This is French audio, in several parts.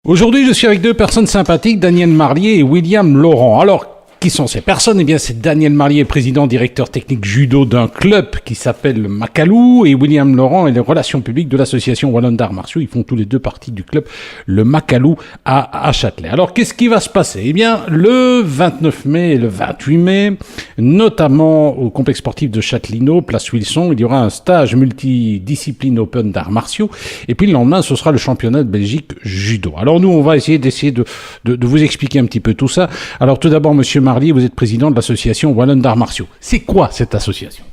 Aujourd'hui, je suis avec deux personnes sympathiques, Daniel Marlier et William Laurent. Alors, qui sont ces personnes? Eh bien, c'est Daniel Marlier, président, directeur technique judo d'un club qui s'appelle le Macalou, et William Laurent est les relations publiques de l'association Wallonne d'Arts Martiaux. Ils font tous les deux partie du club le Macalou à Châtelet. Alors, qu'est-ce qui va se passer? Eh bien, le 29 mai et le 28 mai, notamment au complexe sportif de Châtelineau, place Wilson, il y aura un stage multidiscipline open d'arts martiaux. Et puis, le lendemain, ce sera le championnat de Belgique judo. Alors, nous, on va essayer de vous expliquer un petit peu tout ça. Alors, tout d'abord, monsieur Marlier, vous êtes président de l'association Wallonne d'Arts Martiaux. C'est quoi cette association?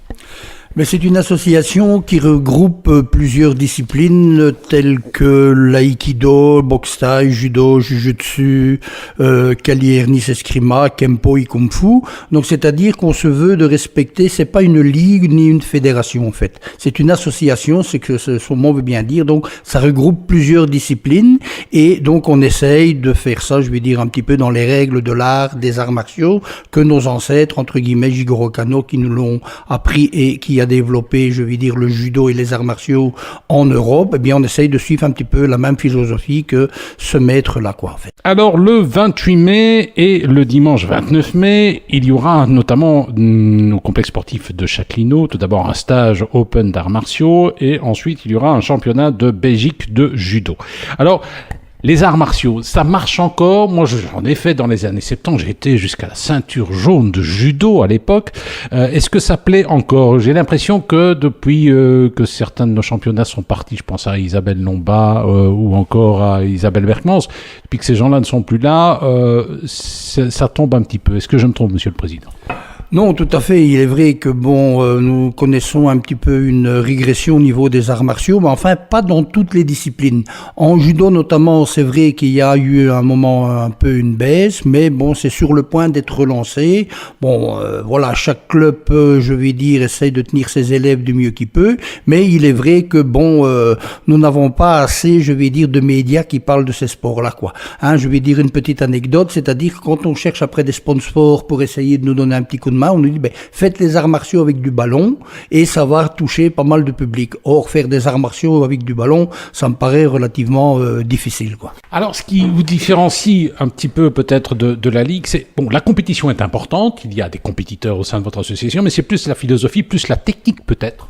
Mais c'est une association qui regroupe plusieurs disciplines telles que l'aïkido, boxe thaï, judo, jujutsu, kali ernis eskrima, kempo et kung fu. Donc c'est-à-dire qu'on se veut de respecter, c'est pas une ligue ni une fédération en fait. C'est une association, c'est que son mot veut bien dire. Donc ça regroupe plusieurs disciplines et donc on essaye de faire ça, je vais dire un petit peu dans les règles de l'art, des arts martiaux que nos ancêtres, entre guillemets, Jigoro Kano, qui nous l'ont appris et qui a développé, je vais dire, le judo et les arts martiaux en Europe, eh bien, on essaye de suivre un petit peu la même philosophie que ce maître-là, quoi, en fait. Alors, le 28 mai et le dimanche 29 mai, il y aura notamment au complexe sportif de Châtelineau, tout d'abord un stage open d'arts martiaux et ensuite il y aura un championnat de Belgique de judo. Alors, les arts martiaux, ça marche encore. Moi, j'en ai fait dans les années 70. J'ai été jusqu'à la ceinture jaune de judo à l'époque. Est-ce que ça plaît encore? J'ai l'impression que depuis que certains de nos championnats sont partis, je pense à Isabelle Lomba ou encore à Isabelle Berkmans, depuis que ces gens-là ne sont plus là, ça tombe un petit peu. Est-ce que je me trompe, monsieur le président? Non, tout à fait. Il est vrai que nous connaissons un petit peu une régression au niveau des arts martiaux, mais enfin pas dans toutes les disciplines. En judo notamment, c'est vrai qu'il y a eu un moment un peu une baisse, mais bon, c'est sur le point d'être relancé. Voilà, chaque club, je vais dire, essaye de tenir ses élèves du mieux qu'il peut, mais il est vrai que nous n'avons pas assez, je vais dire, de médias qui parlent de ces sports-là, quoi. Je vais dire une petite anecdote, c'est-à-dire que quand on cherche après des sponsors pour essayer de nous donner un petit coup de main, on nous dit faites les arts martiaux avec du ballon et ça va toucher pas mal de public. Or, faire des arts martiaux avec du ballon, ça me paraît relativement difficile, quoi. Alors, ce qui vous différencie un petit peu peut-être de la Ligue, c'est, la compétition est importante, il y a des compétiteurs au sein de votre association, mais c'est plus la philosophie, plus la technique peut-être.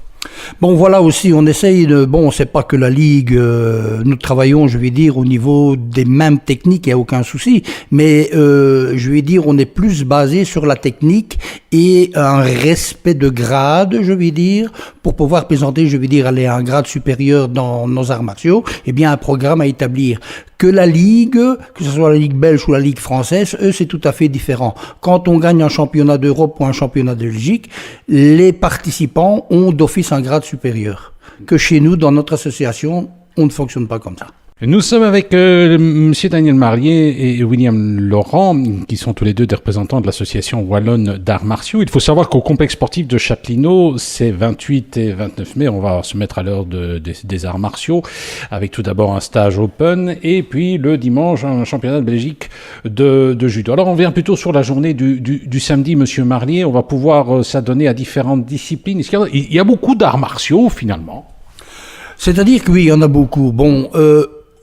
Voilà aussi, on essaye de... c'est pas que la Ligue, nous travaillons, je vais dire, au niveau des mêmes techniques, il n'y a aucun souci, mais je vais dire, on est plus basé sur la technique et un respect de grade, je vais dire, pour pouvoir présenter, je vais dire, aller à un grade supérieur dans nos arts martiaux, un programme à établir. Que la Ligue, que ce soit la Ligue belge ou la Ligue française, eux, c'est tout à fait différent. Quand on gagne un championnat d'Europe ou un championnat de Belgique, les participants ont d'office un grade supérieur. Que chez nous, dans notre association, on ne fonctionne pas comme ça. Nous sommes avec monsieur Daniel Marlier et William Laurent, qui sont tous les deux des représentants de l'association Wallonne d'Arts Martiaux. Il faut savoir qu'au complexe sportif de Châtelineau, c'est 28 et 29 mai, on va se mettre à l'heure des arts martiaux, avec tout d'abord un stage open, et puis le dimanche, un championnat de Belgique de judo. Alors on vient plutôt sur la journée du samedi, monsieur Marlier, on va pouvoir s'adonner à différentes disciplines. Il y a beaucoup d'arts martiaux, finalement. C'est-à-dire que oui, il y en a beaucoup.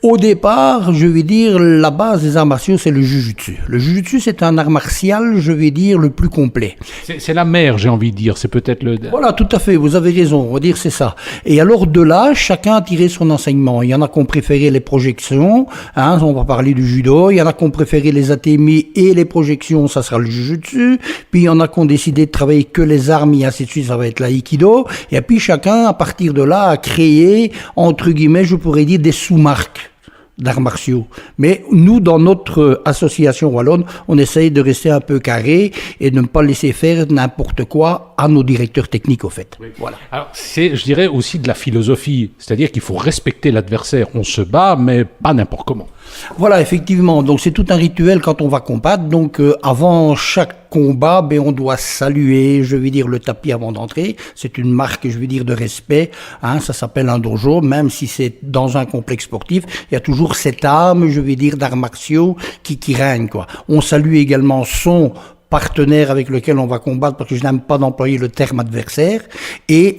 Au départ, je vais dire, la base des arts martiaux, c'est le jujutsu. Le jujutsu, c'est un art martial, je vais dire, le plus complet. C'est la mère, j'ai envie de dire. C'est peut-être le... Voilà, tout à fait, vous avez raison, on va dire c'est ça. Et alors, de là, chacun a tiré son enseignement. Il y en a qui ont préféré les projections, on va parler du judo. Il y en a qui ont préféré les atemi et les projections, ça sera le jujutsu. Puis, il y en a qui ont décidé de travailler que les armes et ainsi de suite, ça va être l'aïkido. Et puis, chacun, à partir de là, a créé, entre guillemets, je pourrais dire, des sous-marques d'arts martiaux. Mais nous, dans notre association wallonne, on essaye de rester un peu carré et de ne pas laisser faire n'importe quoi à nos directeurs techniques, au fait. Oui. Voilà. Alors, c'est, je dirais, aussi de la philosophie. C'est-à-dire qu'il faut respecter l'adversaire. On se bat, mais pas n'importe comment. Voilà, effectivement. Donc, c'est tout un rituel quand on va combattre. Donc, avant chaque combat, on doit saluer, je vais dire, le tapis avant d'entrer. C'est une marque, je vais dire, de respect. Ça s'appelle un dojo. Même si c'est dans un complexe sportif, il y a toujours cette âme, je vais dire, d'arts martiaux qui règne, quoi. On salue également son partenaire avec lequel on va combattre, parce que je n'aime pas d'employer le terme adversaire, et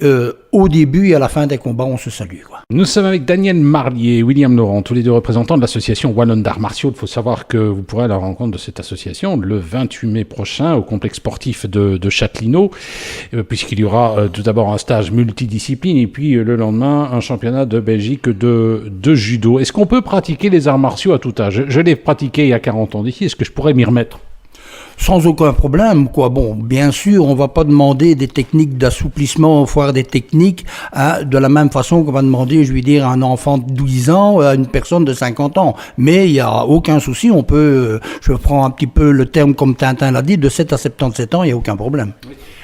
au début et à la fin des combats, on se salue, quoi. Nous sommes avec Daniel Marlier et William Laurent, tous les deux représentants de l'association Wallonne d'arts martiaux. Il faut savoir que vous pourrez à la rencontre de cette association le 28 mai prochain au complexe sportif de Châtelineau, puisqu'il y aura tout d'abord un stage multidiscipline et puis le lendemain un championnat de Belgique de judo. Est-ce qu'on peut pratiquer les arts martiaux à tout âge ? Je l'ai pratiqué il y a 40 ans d'ici, est-ce que je pourrais m'y remettre ? Sans aucun problème, quoi. Bon, bien sûr, on va pas demander des techniques d'assouplissement, voire des techniques, hein, de la même façon qu'on va demander, je veux dire, à un enfant de 12 ans, à une personne de 50 ans. Mais il y a aucun souci, on peut, je prends un petit peu le terme comme Tintin l'a dit, de 7 à 77 ans, il y a aucun problème.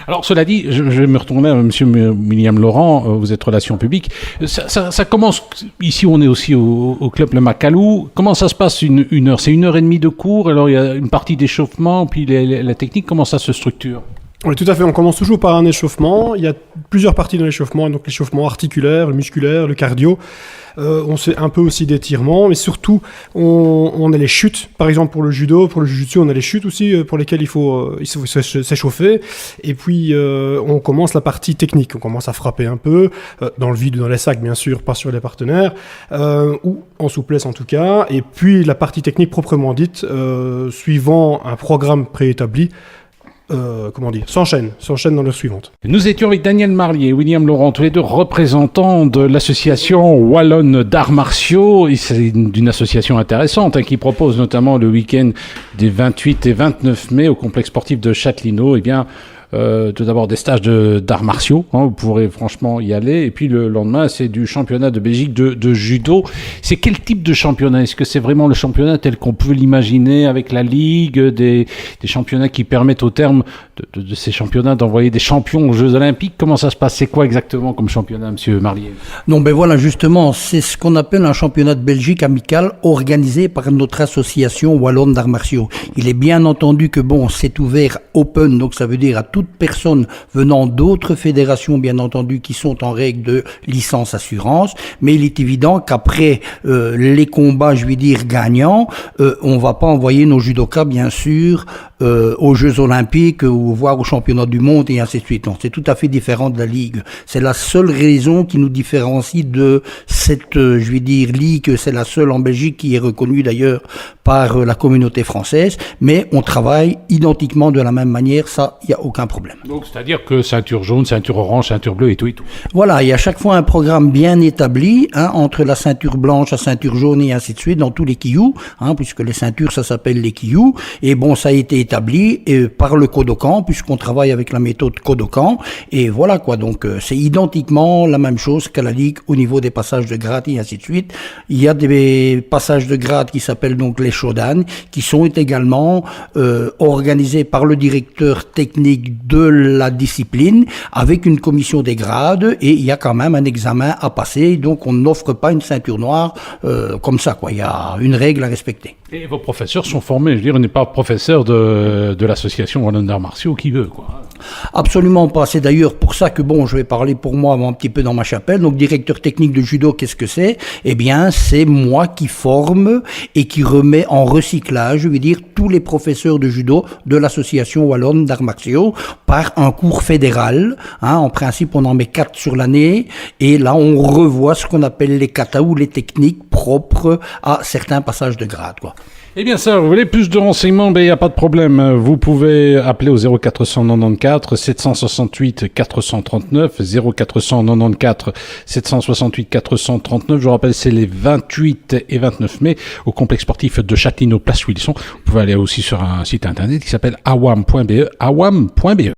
Alors, cela dit, je vais me retourner à monsieur William Laurent, vous êtes relations publiques. Ça commence, ici on est aussi au club Le Macalou. Comment ça se passe une heure ? C'est 1h30 de cours, alors il y a une partie d'échauffement, puis la technique, comment ça se structure ? Oui, tout à fait. On commence toujours par un échauffement. Il y a plusieurs parties dans l'échauffement, donc l'échauffement articulaire, le musculaire, le cardio. On fait un peu aussi d'étirements, mais surtout, on a les chutes. Par exemple, pour le judo, pour le jujutsu, on a les chutes aussi pour lesquelles il faut s'échauffer. Et puis, on commence la partie technique. On commence à frapper un peu, dans le vide ou dans les sacs, bien sûr, pas sur les partenaires, ou en souplesse en tout cas. Et puis, la partie technique proprement dite, suivant un programme préétabli, s'enchaînent dans l'heure suivante. Nous étions avec Daniel Marlier et William Laurent, tous les deux représentants de l'association Wallonne d'arts martiaux. Et c'est d'une association intéressante qui propose notamment le week-end des 28 et 29 mai au complexe sportif de Châtelineau, tout d'abord des stages d'arts martiaux, vous pourrez franchement y aller, et puis le lendemain c'est du championnat de Belgique de judo. C'est quel type de championnat ? Est-ce que c'est vraiment le championnat tel qu'on peut l'imaginer avec la ligue, des championnats qui permettent au terme de ces championnats d'envoyer des champions aux Jeux Olympiques ? Comment ça se passe ? C'est quoi exactement comme championnat, monsieur Marlier ? Non, ben voilà, justement, c'est ce qu'on appelle un championnat de Belgique amical organisé par notre association Wallonne d'arts martiaux. Il est bien entendu que c'est ouvert open, donc ça veut dire à toute personne venant d'autres fédérations, bien entendu, qui sont en règle de licence assurance, mais il est évident qu'après les combats, je vais dire, gagnants, on va pas envoyer nos judokas, bien sûr, aux Jeux Olympiques ou voire aux championnats du monde et ainsi de suite. Non, c'est tout à fait différent de la Ligue. C'est la seule raison qui nous différencie de cette, je vais dire, Ligue. C'est la seule en Belgique qui est reconnue d'ailleurs par la communauté française, mais on travaille identiquement de la même manière, ça, il n'y a aucun problème. Donc, c'est-à-dire que ceinture jaune, ceinture orange, ceinture bleue et tout. Voilà, il y a à chaque fois un programme bien établi, entre la ceinture blanche, la ceinture jaune et ainsi de suite, dans tous les Kiyou, puisque les ceintures, ça s'appelle les Kiyou, et ça a été établi par le Kodokan, puisqu'on travaille avec la méthode Kodokan, et voilà quoi, donc c'est identiquement la même chose qu'à la Ligue au niveau des passages de grade et ainsi de suite. Il y a des passages de grade qui s'appellent donc les Shodan, qui sont également organisés par le directeur technique de la discipline, avec une commission des grades, et il y a quand même un examen à passer, donc on n'offre pas une ceinture noire comme ça, quoi. Il y a une règle à respecter. Et vos professeurs sont formés, je veux dire, on n'est pas professeur de l'association Wallonne d'arts martiaux qui veut, quoi. Absolument pas. C'est d'ailleurs pour ça que, je vais parler pour moi un petit peu dans ma chapelle. Donc, directeur technique de judo, qu'est-ce que c'est ? Eh bien, c'est moi qui forme et qui remet en recyclage, je veux dire, tous les professeurs de judo de l'association Wallonne d'arts martiaux par un cours fédéral. En principe, on en met 4 sur l'année. Et là, on revoit ce qu'on appelle les katas ou les techniques propres à certains passages de grade, quoi. Eh bien ça, vous voulez plus de renseignements, il n'y a pas de problème. Vous pouvez appeler au 0494 768 439, 0494 768 439. Je vous rappelle, c'est les 28 et 29 mai au complexe sportif de Châtelineau, place Wilson. Vous pouvez aller aussi sur un site internet qui s'appelle awam.be, awam.be.